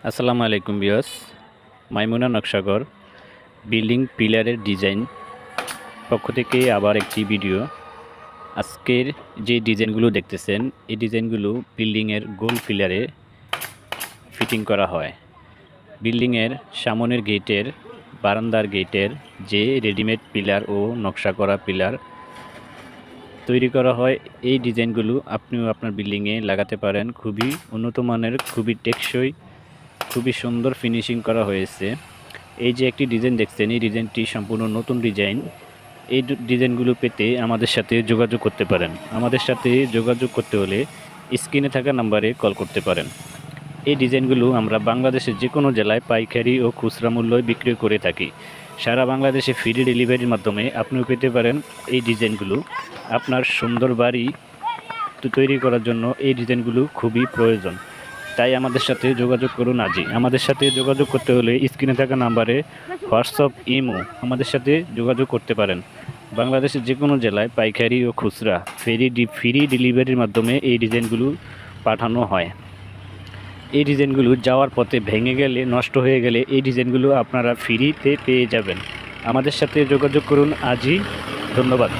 আসসালামু আলাইকুম ভিউয়ার্স। মাইমুনা নকশাগর বিল্ডিং পিলারের ডিজাইন পক্ষ থেকে আবার একটি ভিডিও। আজকের যে ডিজাইনগুলো দেখতেছেন এই ডিজাইনগুলো বিল্ডিংয়ের গোল পিলারে ফিটিং করা হয়। বিল্ডিংয়ের সামনের গেটের বারান্দার গেটের যে রেডিমেড পিলার ও নকশা করা পিলার তৈরি করা হয়, এই ডিজাইনগুলো আপনিও আপনার বিল্ডিংয়ে লাগাতে পারেন। খুবই উন্নত মানের, খুবই টেকসই, খুবই সুন্দর ফিনিশিং করা হয়েছে। এই যে একটি ডিজাইন দেখছেন, এই ডিজাইনটি সম্পূর্ণ নতুন ডিজাইন। এই ডিজাইনগুলো পেতে আমাদের সাথে যোগাযোগ করতে পারেন। আমাদের সাথে যোগাযোগ করতে হলে স্ক্রিনে থাকা নাম্বারে কল করতে পারেন। এই ডিজাইনগুলো আমরা বাংলাদেশের যে কোনো জেলায় পাইকারি ও খুচরা মূল্যে বিক্রি করে থাকি। সারা বাংলাদেশে ফ্রি ডেলিভারির মাধ্যমে আপনিও পেতে পারেন এই ডিজাইনগুলো। আপনার সুন্দর বাড়ি তৈরি করার জন্য এই ডিজাইনগুলো খুবই প্রয়োজন। তাই আমাদের সাথে যোগাযোগ করুন আজই। আমাদের সাথে যোগাযোগ করতে হলে স্ক্রিনে থাকা নাম্বারে হোয়াটসঅ্যাপ, ইমো আমাদের সাথে যোগাযোগ করতে পারেন। বাংলাদেশের যে কোনো জেলায় পাইকারি ও খুচরা ফ্রি ডেলিভারির মাধ্যমে এই ডিজাইনগুলো পাঠানো হয়। এই ডিজাইনগুলো যাওয়ার পথে ভেঙে গেলে, নষ্ট হয়ে গেলে এই ডিজাইনগুলো আপনারা ফ্রিতে পেয়ে যাবেন। আমাদের সাথে যোগাযোগ করুন আজই। ধন্যবাদ।